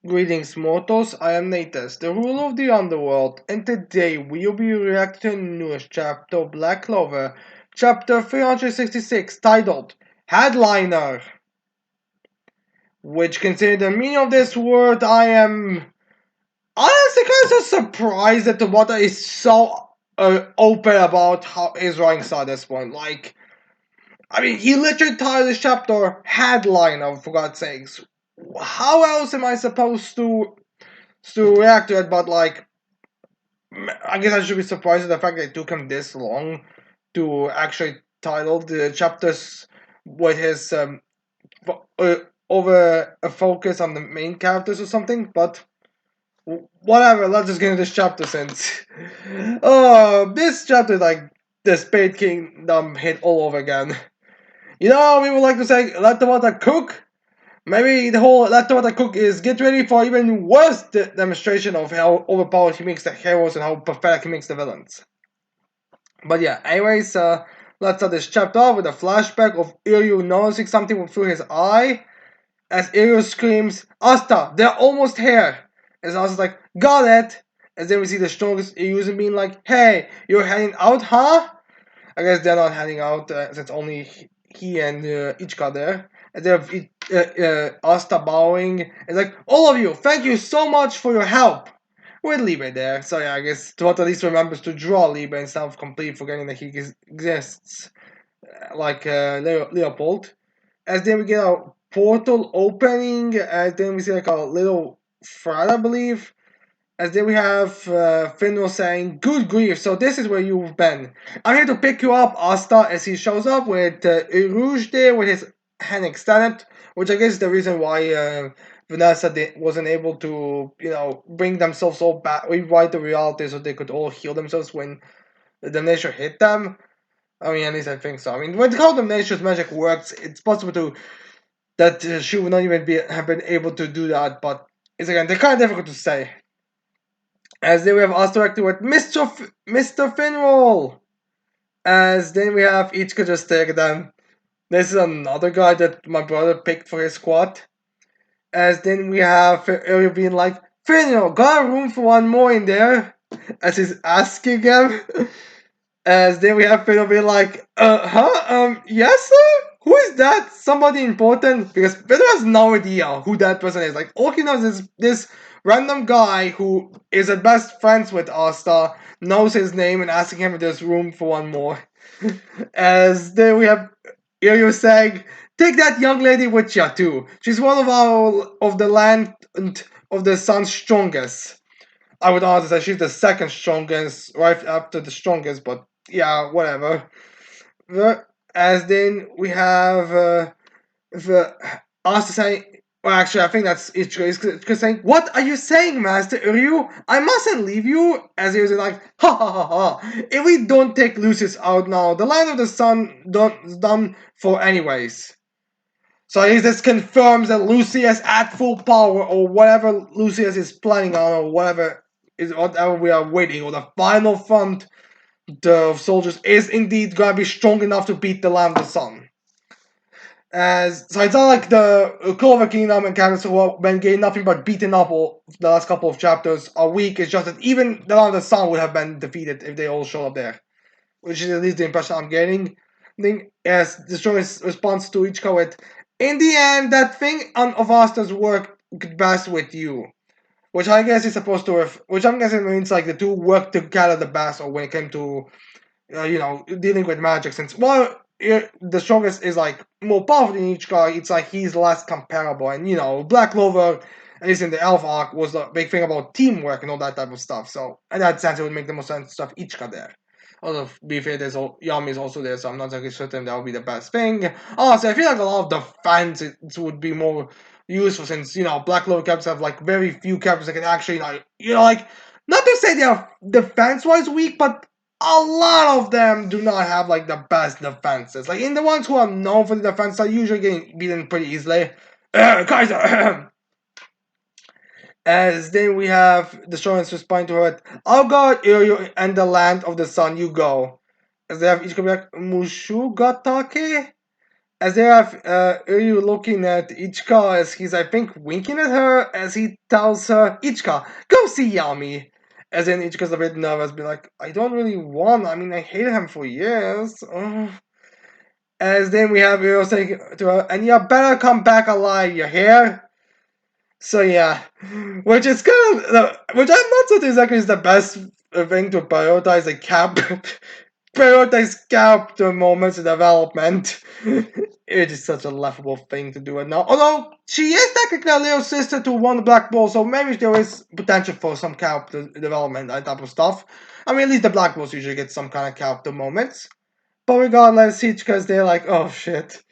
Greetings, mortals. I am Natus, the ruler of the underworld, and today we'll be reacting to the newest chapter of Black Clover, chapter 366, titled Headliner. Which, considering the meaning of this word, I am honestly kind of surprised that the water is so open about how his writings are at this point. Like, I mean, he literally titled this chapter Headliner, for God's sakes. How else am I supposed to react to it? But like, I guess I should be surprised at the fact that it took him this long to actually title the chapters with his over a focus on the main characters or something. But whatever, let's just get into this chapter since oh, this chapter like the Spade Kingdom hit all over again. You know, we would like to say let the water cook. Maybe the whole let the water cook is get ready for even worse demonstration of how overpowered he makes the heroes and how pathetic he makes the villains. But yeah, anyways, let's start this chapter off with a flashback of Iryu noticing something through his eye as Iryu screams, Asta, they're almost here! As Asta's like, got it! As then we see the strongest Iryu's being like, hey, you're heading out, huh? I guess they're not heading out since only he and Ichika there. And they have Asta bowing. It's like, all of you, thank you so much for your help. With Libre there. So yeah, I guess Todd at least remembers to draw Libre instead of completely forgetting that he exists. Like Leopold. As then we get a portal opening. As then we see like a little thread, I believe. As then we have Finral saying, good grief, so this is where you've been. I'm here to pick you up, Asta, as he shows up with Rouge there with his hand extended, which I guess is the reason why Vanessa wasn't able to, bring themselves all back, rewrite the reality so they could all heal themselves when the damnation hit them. I mean, at least I think so. I mean, when how damnation's magic works, it's possible that she would not even have been able to do that, but it's again, they're kind of difficult to say. As then we have us directed with Mr. Finroll. As then we have Ichika just take them. This is another guy that my brother picked for his squad. As then we have Uri being like, Finroll, got a room for one more in there? As he's asking him. As then we have Finroll being like, yes sir? Who is that? Somebody important? Because Finroll has no idea who that person is. Like, all he knows is this random guy who is at best friends with Asta, knows his name, and asking him if there's room for one more. As then we have Iryu saying, take that young lady with you too. She's one of the land and of the sun's strongest. I would honestly say she's the second strongest, right after the strongest, but yeah, whatever. As then we have the Asta saying, well, actually, I think that's Ichika saying, what are you saying, Master Uryu? I mustn't leave you. As he was like, ha ha ha ha. If we don't take Lucius out now, the Land of the Sun is done for anyways. So I guess this confirms that Lucius at full power, or whatever Lucius is planning on, or whatever we are waiting, or the final front the soldiers is indeed gonna be strong enough to beat the Land of the Sun. So it's not like the Clover Kingdom and characters who have been getting nothing but beaten up all the last couple of chapters are weak. It's just that even the Land of the Sun would have been defeated if they all showed up there. Which is at least the impression I'm getting. As the story's response to each with, in the end, that thing of Asta's worked best with you. Which I guess is supposed to which I'm guessing means like the two work together the best, or when it came to dealing with magic. Since the strongest is like more powerful than each guy, it's like he's less comparable. And Black Clover, at least in the Elf arc, was the big thing about teamwork and all that type of stuff. So in that sense, it would make the most sense to have each guy there. Although, to be fair, Yami is also there, so I'm not exactly certain that would be the best thing. Also, I feel like a lot of the fans it would be more useful since Black Clover characters have like very few characters that can actually like not to say they are defense wise weak, but a lot of them do not have like the best defenses. Like in the ones who are known for the defense are usually getting beaten pretty easily. Kaiser. As then we have the Shorens respond to it. Oh God, Iryu and the land of the sun, you go. As they have each come back, Mushugatake. As they have Ryu looking at Ichika as he's, I think, winking at her as he tells her, Ichika, go see Yami. As in Ichika's a bit nervous, be like, I don't really want, I mean, I hated him for years. Ugh. As then we have Ryu saying to her, and you better come back alive, you hear? So yeah, which is kind of, which I'm not so exactly is the best thing to prioritize a cap prioritize character moments in development. It is such a laughable thing to do it now. Although she is technically a little sister to one Black Bull, so maybe there is potential for some character development, that type of stuff. I mean, at least the Black Bulls usually get some kind of character moments. But regardless, because they're like, oh shit.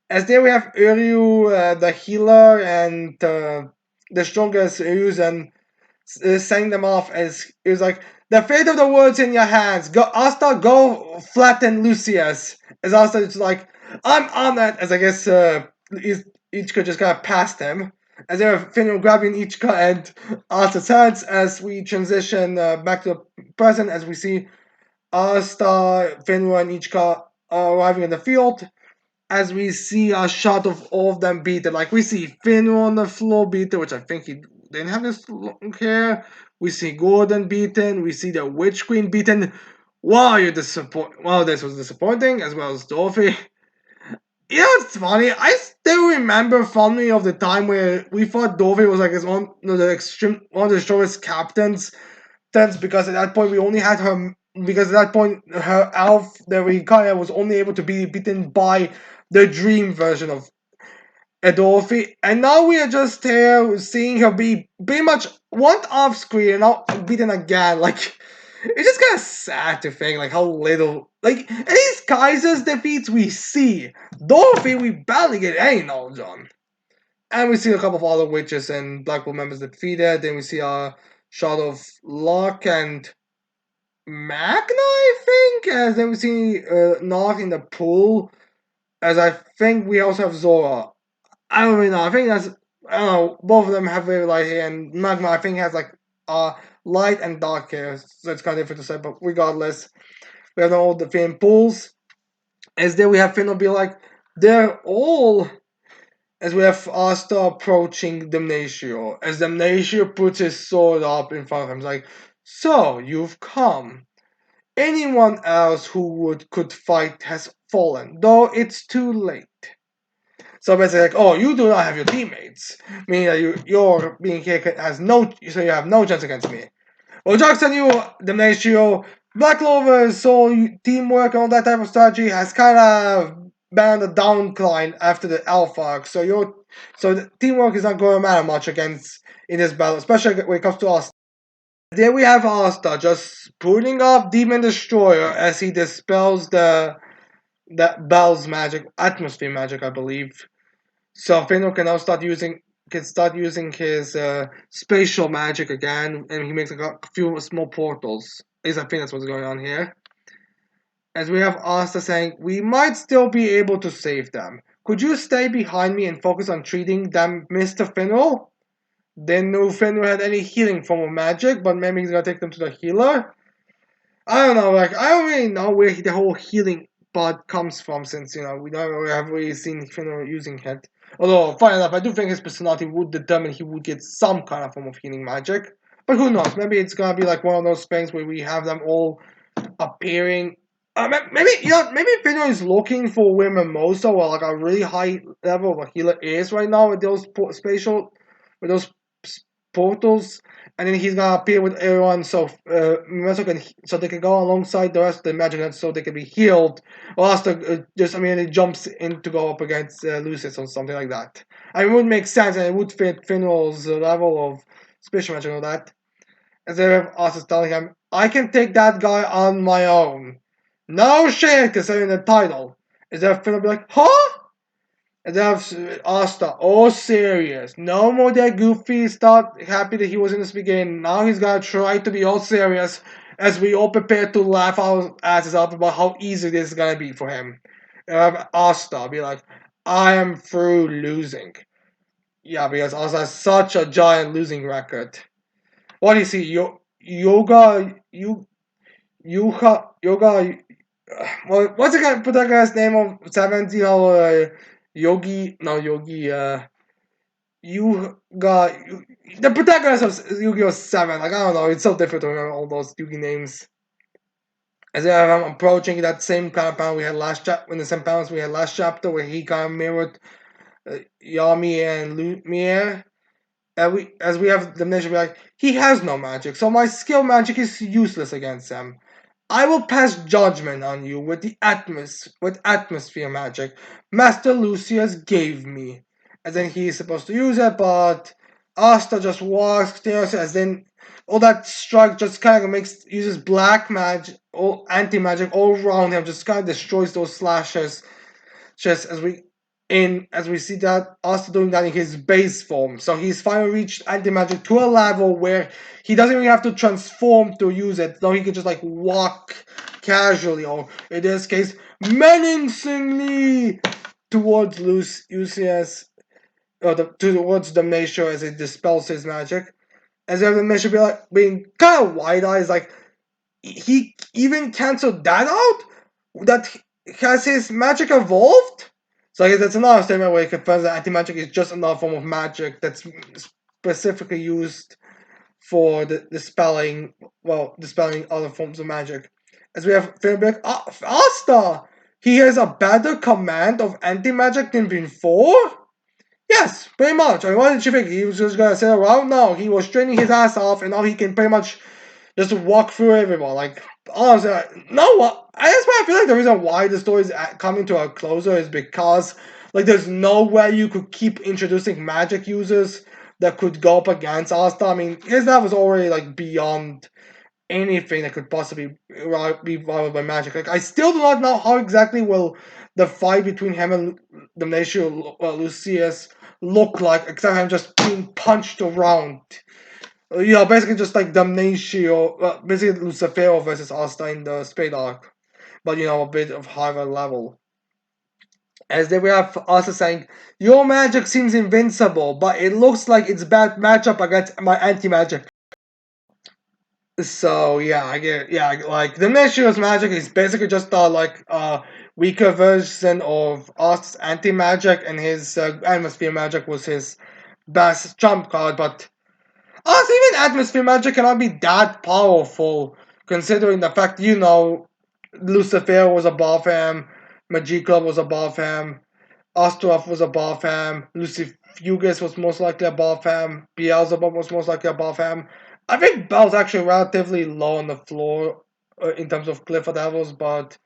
As there we have Uryu, the healer, and the strongest Ryu's, and sending them off as it was like the fate of the world's in your hands. Go, Asta, go flatten Lucius. As Asta is like, I'm on that. As I guess Ichika just got past him. As they're grabbing Ichika and Asta's hands as we transition back to the present as we see Asta, Finra, and Ichika arriving in the field as we see a shot of all of them beaten. Like we see Finro on the floor beaten, which I think he didn't have this long hair. We see Gordon beaten. We see the Witch Queen beaten. Wow, you're disappointed. Wow, this was disappointing, as well as Dorothy. You know, it's funny. I still remember fondly of the time where we thought Dorothy was like his one of the strongest captains. That's because at that point we only had her. Because at that point her elf, the Rikaya, was only able to be beaten by the dream version of Adolphe, and now we are just here seeing her be pretty much one off screen and now beaten again. Like, it's just kind of sad to think like how little, like at least Kaiser's defeats we see. Dorothy we barely get any knowledge on, and we see a couple of other witches and Blackpool members defeated. Then we see a shot of Locke and Magna, I think, as then we see Nog in the pool. As I think we also have Zora. I don't really know. I think that's, I don't know. Both of them have very light hair, and Magma I think has like light and dark hair, so it's kind of different to say. But regardless, we have all the Finn pools. As then we have Finn will be like, they're all. As we have Asta approaching Damnatio, as Damnatio puts his sword up in front of him, he's like, "So you've come. Anyone else who could fight has fallen, though it's too late." So basically, like, oh, you do not have your teammates, meaning that you're being here has no, so you have no chance against me. Well, jokes on you, Damnatio. Black Clover's whole teamwork and all that type of strategy has kind of been on the downcline after the Alpha arc. So the teamwork is not going to matter much against in this battle, especially when it comes to Asta. There we have Asta just putting up Demon Destroyer as he dispels the that Bell's magic, atmosphere magic, I believe. So Fëanor can start using his spatial magic again, and he makes like a few small portals. At least I think that's what's going on here. As we have Asta saying, we might still be able to save them. Could you stay behind me and focus on treating them, Mr. Fëanor? Didn't know Fëanor had any healing form of magic, but maybe he's gonna take them to the healer. I don't know, like I don't really know where the whole healing part comes from, since we never have really seen Fëanor using it. Although, funny enough, I do think his personality would determine he would get some kind of form of healing magic. But who knows? Maybe it's gonna be like one of those things where we have them all appearing. Maybe Fëanor is looking for where Mimosa or like a really high level of a healer is right now with those with those portals, and then he's gonna appear with everyone so so they can go alongside the rest of the Imaginants so they can be healed. Or else just immediately jumps in to go up against Lucius or something like that. I mean, it would make sense and it would fit Finral's level of special magic and all that. As if us is telling him, I can take that guy on my own. No shit, considering the title. Is that Finral be like, huh? And then Asta, all serious. No more that goofy start happy that he was in this beginning. Now he's gonna try to be all serious as we all prepare to laugh our asses off about how easy this is gonna be for him. And have Asta be like, I am through losing. Yeah, because Asta has such a giant losing record. What do you see? Yoga, Yoga, what's the guy protagonist name of 17? Yogi, no Yogi. You got the protagonist of Yu-Gi-Oh! 7. Like I don't know, it's so difficult to remember all those Yu-Gi names. As if I'm approaching that same kind of panel we had last chapter, in the same panels we had last chapter, where he kind of mirrored Yami and Lumiere. As we have the nation be like, he has no magic, so my skill magic is useless against him. I will pass judgment on you with atmosphere magic Master Lucius gave me. And then he's supposed to use it, but Asta just walks continuously, as then all that strike just kind of uses black magic, all anti magic all around him, just kind of destroys those slashes. Just as we see that Asta doing that in his base form. So he's finally reached anti magic to a level where he doesn't even have to transform to use it. No, he can just like walk casually, or in this case, menacingly towards Lucius, or towards Damnatio as it dispels his magic. As if Damnatio be like being kind of wide eyes, like he even canceled that out. That has his magic evolved. So I guess that's another statement where it confirms that anti-magic is just another form of magic that's specifically used for dispelling other forms of magic. As we have Fairbeck Asta! He has a better command of anti-magic than before? Yes, pretty much. I mean, what did you think? He was just gonna sit around? No, he was training his ass off, and now he can pretty much just walk through everyone. Like, honestly, no, what? That's why I feel like the reason why the story is coming to a closer is because, like, there's no way you could keep introducing magic users that could go up against Asta. I mean, his level was already, like, beyond anything that could possibly be rivaled by magic. Like, I still do not know how exactly will the fight between him and Damnatio Lucius look like, except him just being punched around. Basically just like Damnatio, basically Lucifero versus Asta in the Spade arc, but a bit of higher level. As then we have Asta saying, "Your magic seems invincible, but it looks like it's bad matchup against my anti-magic." So yeah, I get like the Damnatio's magic is basically just weaker version of Asta's anti-magic, and his atmosphere magic was his best trump card, but even atmosphere magic cannot be that powerful, considering the fact Lucifer was above him, Magicla was above him, Astaroth was above him, Lucifugus was most likely above him, Beelzebub was most likely above him. I think Bell's actually relatively low on the floor in terms of Clifford levels, but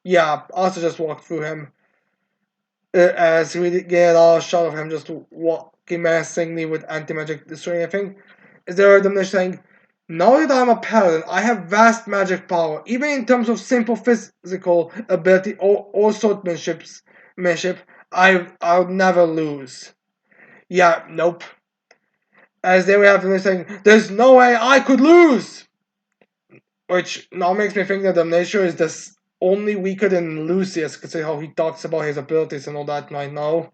yeah, Asta just walked through him as we get a shot of him just walking menacingly with anti-magic destroying everything. Is there them saying, now that I'm a paladin, I have vast magic power, even in terms of simple physical ability or swordsmanship. I'll never lose. Yeah, nope. As they would have them saying, there's no way I could lose! Which now makes me think that Damnatio is this only weaker than Lucius, considering how he talks about his abilities and all that right now.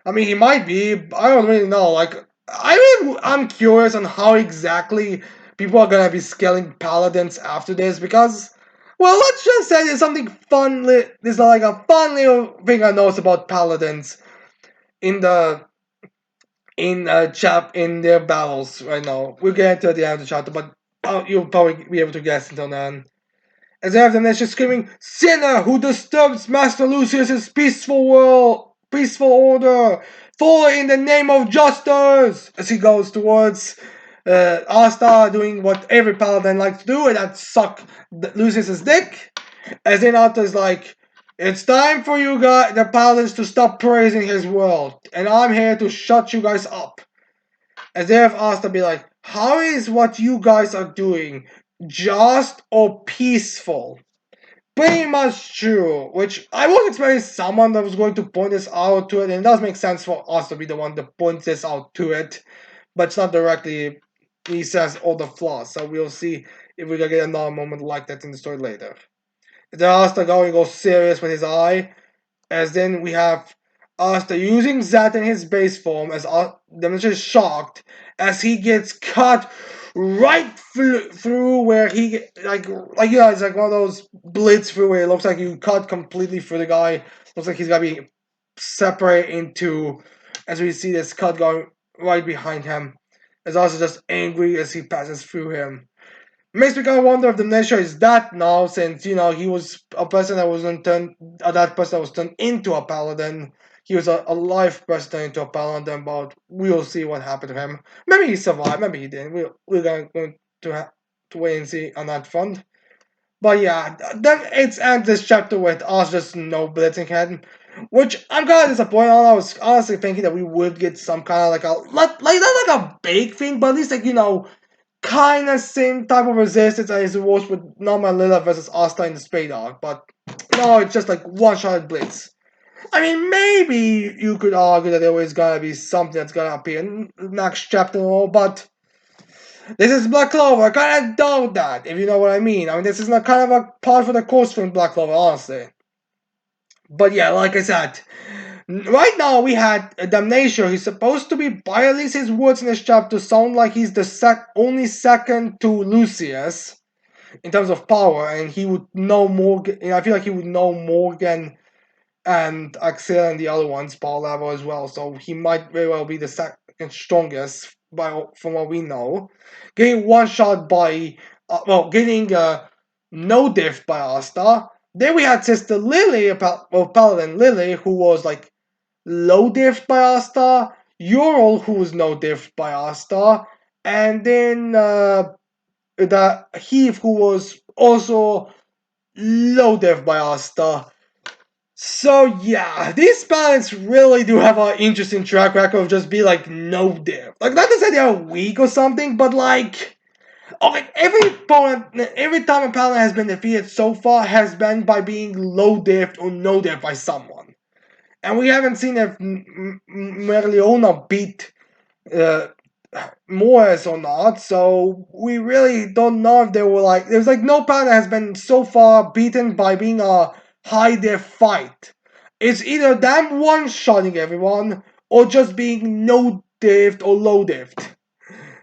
I mean, he might be. I don't really know. Like, I'm curious on how exactly people are gonna be scaling paladins after this because, well, let's just say there's something fun. There's like a fun little thing I noticed about paladins in the in their battles right now. We'll get into the end of the chapter, but you'll probably be able to guess until then. As they have the nation screaming, "Sinner who disturbs Master Lucius's peaceful order, fall in the name of justice!" As he goes towards Asta, doing what every paladin likes to do, and that's suck Lucius's dick. As then Asta's like, "It's time for you guys, the paladins, to stop praising his world, and I'm here to shut you guys up." As if Asta be like, "How is what you guys are doing just or peaceful?" Pretty much true, which I was expecting someone that was going to point this out to it, and it does make sense for us to be the one that points this out to it, but it's not directly. He says all the flaws, so we'll see if we can get another moment like that in the story later. Then Asta going go serious with his eye, as then we have Asta using that in his base form as Demetrius is shocked as he gets cut right through where he like yeah, it's like one of those blitz through where it looks like you cut completely through the guy. Looks like he's gonna be separated into as we see this cut going right behind him. Is also just angry as he passes through him. Makes me kind of wonder if the Nature is that now, since he was a person that wasn't turned, that person that was turned into a paladin. He was a live person turned into a paladin, but we'll see what happened to him. Maybe he survived, maybe he didn't. We're going to wait and see on that front. But yeah, then it's ends this chapter with us just no blitzing head, which I'm kind of disappointed on. I was honestly thinking that we would get some kind of not like a big thing, but at least kind of same type of resistance as it was with Norma Lila versus Asta in the Spade arc, but no, it's just like one-shot blitz. I mean, maybe you could argue that there was gonna be something that's gonna appear in the next chapter and all, but this is Black Clover. I kind of doubt that, if you know what I mean. I mean, this is not kind of a part for the course from Black Clover, honestly. But yeah, like I said, right now we had Damnation. He's supposed to be, by at least his words in this chapter, sound like he's the only second to Lucius in terms of power, and he would know Morgan. I feel like he would know Morgan and Axel and the other ones power level as well. So he might very well be the second strongest from what we know. Getting one shot by, getting no diff by Asta. Then we had Sister Lily, Paladin Lily, who was like low diff by Asta. Ural, who was no diff by Asta. And then the Heath, who was also low diff by Asta. So yeah, these balance really do have an interesting track record of just be like no diff. Like not to say they're weak or something, but like okay, every opponent, every time a paladin has been defeated so far has been by being low diff or no diff by someone, and we haven't seen if Merleona beat uh, Moors or not. So we really don't know if they were like there's like no paladin has been so far beaten by being a high diff fight. It's either them one-shotting everyone or just being no diffed or low diffed.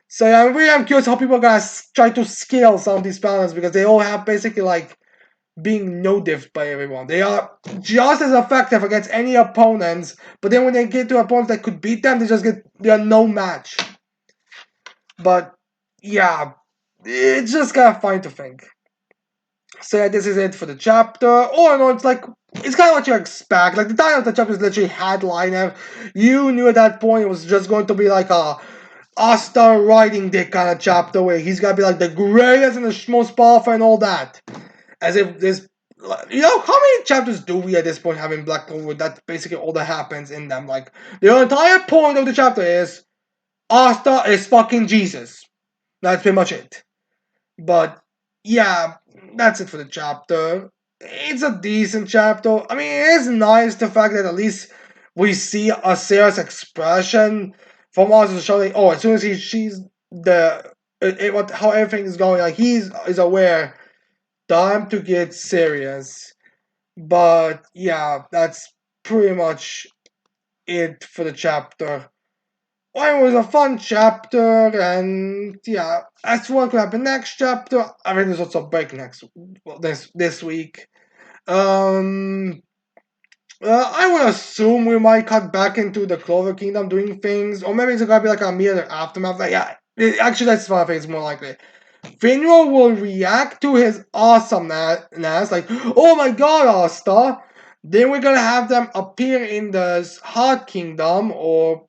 So yeah, I'm really curious how people are gonna try to scale some of these paladins because they all have basically like being no diffed by everyone. They are just as effective against any opponents, but then when they get to opponents that could beat them, they are no match. But yeah, it's just kind of fun to think. So yeah, this is it for the chapter. Or no, it's kind of what you expect. Like the title of the chapter is literally headliner. You knew at that point it was just going to be like a Asta riding dick kind of chapter where he's gonna be like the greatest and the most powerful and all that. As if this, how many chapters do we at this point have in Black Clover? That's basically all that happens in them. Like the entire point of the chapter is Asta is fucking Jesus. That's pretty much it. But yeah, that's it for the chapter. It's a decent chapter. I mean, it is nice the fact that at least we see a serious expression from us to show that as soon as she's how everything is going, like is aware, time to get serious. But yeah, that's pretty much it for the chapter. Well, it was a fun chapter, and yeah, as for what could happen next chapter, I think there's also a break this week. Um, I would assume we might cut back into the Clover Kingdom doing things, or maybe it's gonna be like a immediate aftermath. Like, yeah, actually, that's what I think is more likely. Finral will react to his awesomeness, like, oh my god, Asta. Then we're gonna have them appear in the Heart Kingdom, or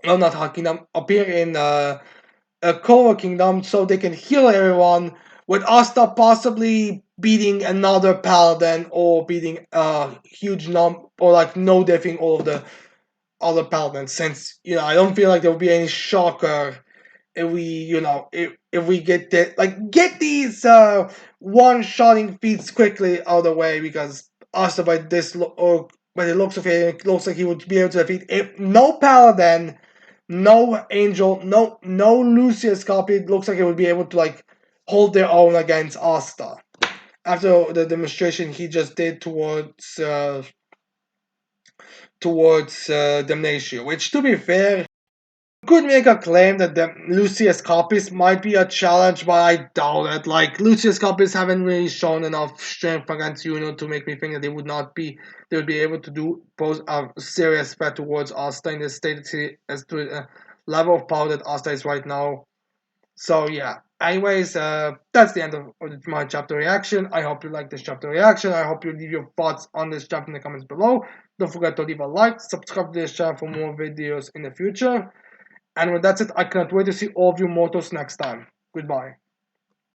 well, not Heart Kingdom, appear in a Clover Kingdom so they can heal everyone, with Asta possibly beating another paladin or beating a huge or like no diffing all of the other paladins. Since I don't feel like there will be any shocker if we if we get these one-shotting feats quickly out of the way, because Asta or by the looks of it looks like he would be able to defeat no paladin, no angel, no Lucius copy. It looks like it would be able to like hold their own against Asta after the demonstration he just did towards towards Damnatio, which, to be fair, could make a claim that the Lucius copies might be a challenge, but I doubt it. Like, Lucius copies haven't really shown enough strength against Juno to make me think that they would be able to pose a serious threat towards Asta in the state as to the level of power that Asta is right now. So yeah. Anyways, that's the end of my chapter reaction. I hope you like this chapter reaction. I hope you leave your thoughts on this chapter in the comments below. Don't forget to leave a like, subscribe to this channel for more videos in the future. And with that's it, I cannot wait to see all of you mortals next time. Goodbye.